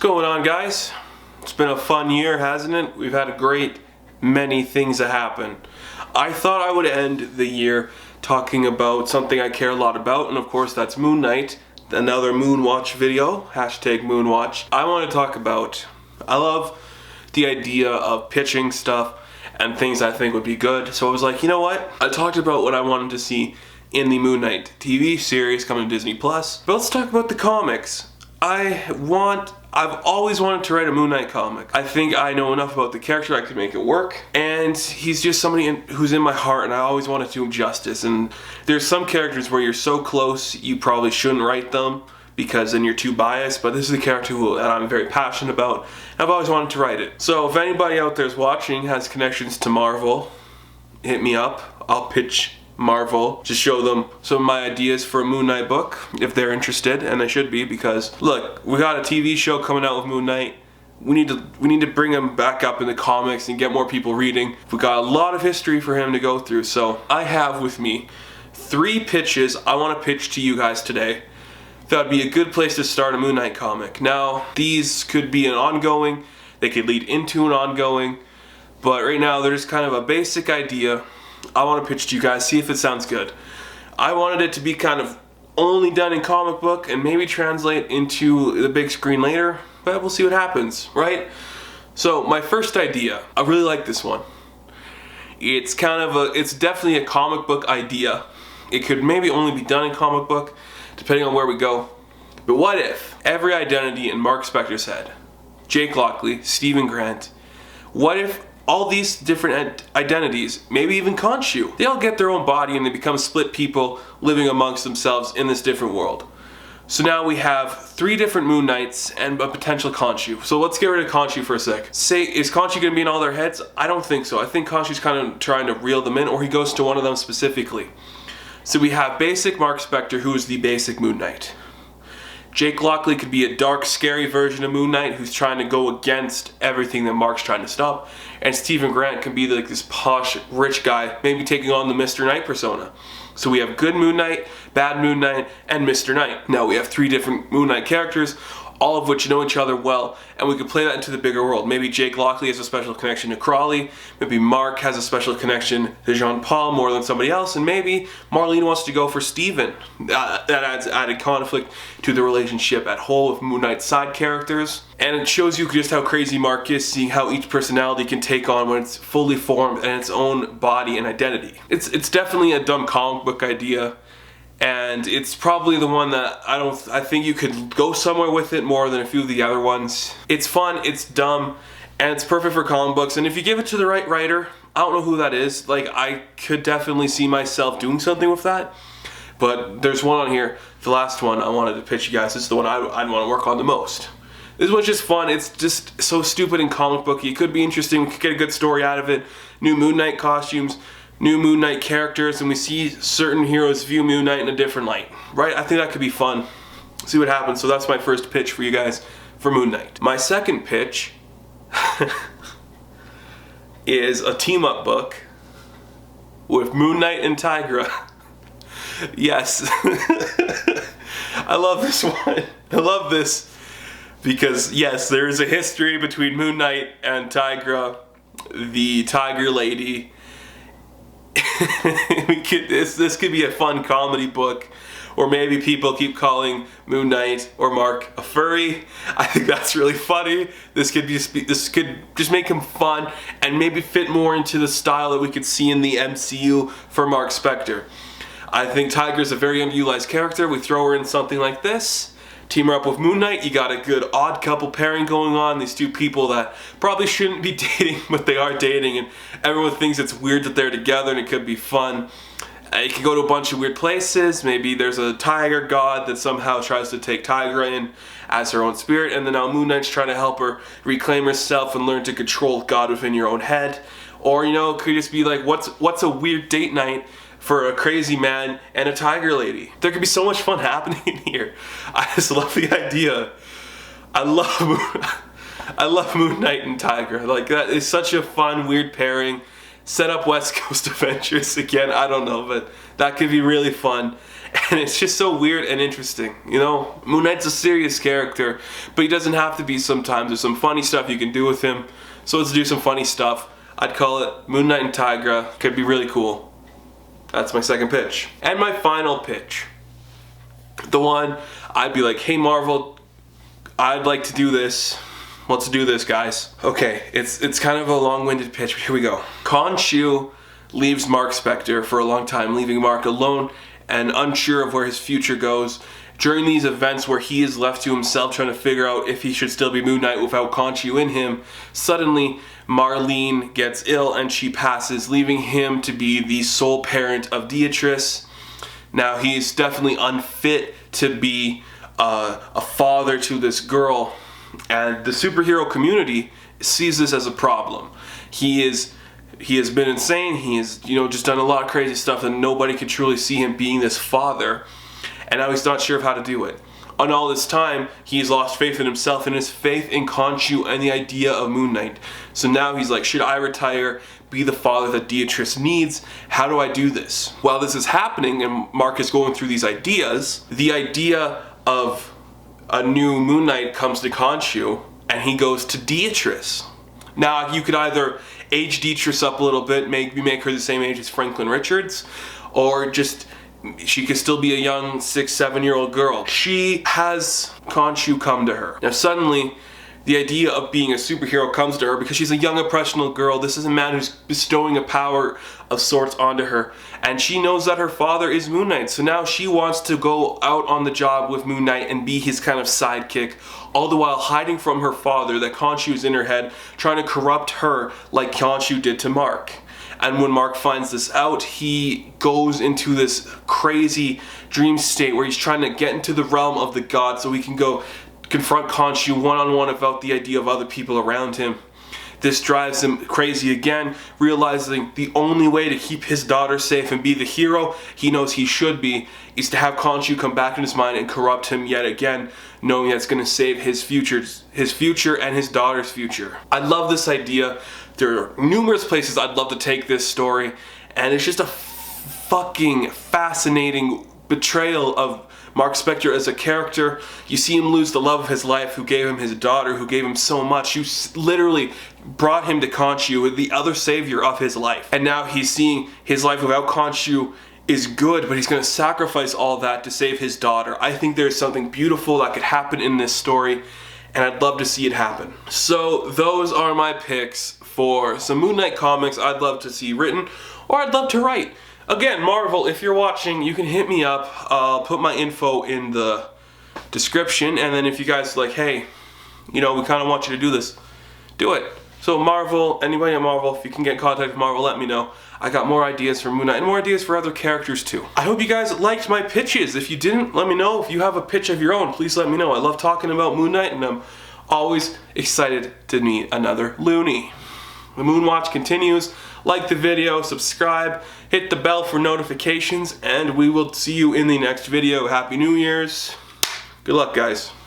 going on, guys? It's been a fun year, hasn't it? We've had a great many things that happen. I thought I would end the year talking about something I care a lot about, and of course that's Moon Knight, another Moonwatch video, hashtag Moonwatch. I want to talk about, I love the idea of pitching stuff and things I think would be good. So I was like, you know what? I talked about what I wanted to see in the Moon Knight TV series coming to Disney Plus. But let's talk about the comics. I've always wanted to write a Moon Knight comic. I think I know enough about the character I could make it work. And he's just somebody who's in my heart, and I always wanted to do him justice. And there's some characters where you're so close you probably shouldn't write them because then you're too biased, but this is a character that I'm very passionate about. I've always wanted to write it. So if anybody out there is watching has connections to Marvel, hit me up. I'll pitch Marvel, just show them some of my ideas for a Moon Knight book if they're interested, and they should be, because look, we got a TV show coming out with Moon Knight. We need to bring him back up in the comics and get more people reading. We got a lot of history for him to go through. So I have with me 3 pitches I want to pitch to you guys today. That would be a good place to start a Moon Knight comic. Now, these could be an ongoing, they could lead into an ongoing, but right now they're just kind of a basic idea I want to pitch to you guys, see if it sounds good. I wanted it to be kind of only done in comic book and maybe translate into the big screen later, but we'll see what happens, right? So my first idea, I really like this one. It's definitely a comic book idea. It could maybe only be done in comic book, depending on where we go. But what if every identity in Mark Spector's head, Jake Lockley, Stephen Grant, what if all these different identities, maybe even Khonshu, they all get their own body and they become split people living amongst themselves in this different world. So now we have 3 different Moon Knights and a potential Khonshu. So let's get rid of Khonshu for a sec. Is Khonshu going to be in all their heads? I don't think so. I think Khonshu's kind of trying to reel them in, or he goes to one of them specifically. So we have basic Mark Spector, who is the basic Moon Knight. Jake Lockley could be a dark, scary version of Moon Knight who's trying to go against everything that Mark's trying to stop. And Stephen Grant could be like this posh, rich guy, maybe taking on the Mr. Knight persona. So we have good Moon Knight, bad Moon Knight, and Mr. Knight. Now we have 3 different Moon Knight characters, all of which know each other well, and we could play that into the bigger world. Maybe Jake Lockley has a special connection to Crawley, maybe Mark has a special connection to Jean-Paul more than somebody else, and maybe Marlene wants to go for Steven. That adds added conflict to the relationship at whole with Moon Knight's side characters. And it shows you just how crazy Mark is, seeing how each personality can take on when it's fully formed and its own body and identity. It's definitely a dumb comic book idea, and it's probably the one that I think you could go somewhere with it more than a few of the other ones. It's fun, it's dumb, and it's perfect for comic books. And if you give it to the right writer, I don't know who that is. Like, I could definitely see myself doing something with that. But there's one on here, the last one I wanted to pitch you guys. This is the one I'd want to work on the most. This one's just fun. It's just so stupid and comic booky. It could be interesting. We could get a good story out of it. New Moon Knight costumes, new Moon Knight characters, and we see certain heroes view Moon Knight in a different light, right? I think that could be fun. See what happens. So that's my first pitch for you guys for Moon Knight. My second pitch is a team-up book with Moon Knight and Tigra. Yes. I love this one. I love this because, yes, there is a history between Moon Knight and Tigra, the Tiger Lady. This could be a fun comedy book, or maybe people keep calling Moon Knight or Mark a furry. I think that's really funny. This could just make him fun and maybe fit more into the style that we could see in the MCU for Mark Spector. I think Tigra's a very underutilized character. We throw her in something like this, team her up with Moon Knight, you got a good odd couple pairing going on. These 2 people that probably shouldn't be dating, but they are dating, and everyone thinks it's weird that they're together, and it could be fun. It could go to a bunch of weird places. Maybe there's a tiger god that somehow tries to take Tigra in as her own spirit, and then now Moon Knight's trying to help her reclaim herself and learn to control God within your own head. Or, you know, it could just be like, what's a weird date night for a crazy man and a tiger lady? There could be so much fun happening in here. I just love the idea. I love Moon Knight and Tigra. Like, that is such a fun, weird pairing. Set up West Coast Adventures again, I don't know, but that could be really fun. And it's just so weird and interesting, you know? Moon Knight's a serious character, but he doesn't have to be sometimes. There's some funny stuff you can do with him. So let's do some funny stuff. I'd call it Moon Knight and Tigra. Could be really cool. That's my second pitch. And my final pitch. The one I'd be like, hey Marvel, I'd like to do this. Let's do this, guys. Okay, it's kind of a long-winded pitch, but here we go. Khonshu leaves Mark Spector for a long time, leaving Mark alone and unsure of where his future goes. During these events where he is left to himself trying to figure out if he should still be Moon Knight without Khonshu in him, suddenly Marlene gets ill and she passes, leaving him to be the sole parent of Beatrice. Now he's definitely unfit to be a father to this girl, and the superhero community sees this as a problem. He has been insane. He has, you know, just done a lot of crazy stuff, and nobody could truly see him being this father. And now he's not sure of how to do it. On all this time, he's lost faith in himself and his faith in Khonshu and the idea of Moon Knight. So now he's like, should I retire, be the father that Beatrice needs? How do I do this? While this is happening and Mark is going through these ideas, the idea of a new Moon Knight comes to Khonshu, and he goes to Beatrice. Now you could either age Beatrice up a little bit, maybe make her the same age as Franklin Richards, or just she could still be a young 6-7-year-old girl. She has Khonshu come to her. Now suddenly, the idea of being a superhero comes to her because she's a young, impressionable girl. This is a man who's bestowing a power of sorts onto her. And she knows that her father is Moon Knight. So now she wants to go out on the job with Moon Knight and be his kind of sidekick, all the while hiding from her father that Khonshu is in her head, trying to corrupt her like Khonshu did to Mark. And when Mark finds this out, he goes into this crazy dream state where he's trying to get into the realm of the gods so he can go confront Khonshu one-on-one about the idea of other people around him. This drives him crazy again, realizing the only way to keep his daughter safe and be the hero he knows he should be is to have Khonshu come back in his mind and corrupt him yet again, knowing that's going to save his future and his daughter's future. I love this idea. There are numerous places I'd love to take this story, and it's just a fucking fascinating betrayal of Mark Spector as a character. You see him lose the love of his life, who gave him his daughter, who gave him so much, who literally brought him to Khonshu, the other savior of his life. And now he's seeing his life without Khonshu is good, but he's going to sacrifice all that to save his daughter. I think there's something beautiful that could happen in this story, and I'd love to see it happen. So those are my picks for some Moon Knight comics I'd love to see written, or I'd love to write. Again, Marvel, if you're watching, you can hit me up. I'll put my info in the description, and then if you guys are like, hey, you know, we kind of want you to do this, do it. So Marvel, anybody at Marvel, if you can get in contact with Marvel, let me know. I got more ideas for Moon Knight and more ideas for other characters too. I hope you guys liked my pitches. If you didn't, let me know. If you have a pitch of your own, please let me know. I love talking about Moon Knight, and I'm always excited to meet another loony. The Moonwatch continues. Like the video, subscribe, hit the bell for notifications, and we will see you in the next video. Happy New Year's. Good luck, guys.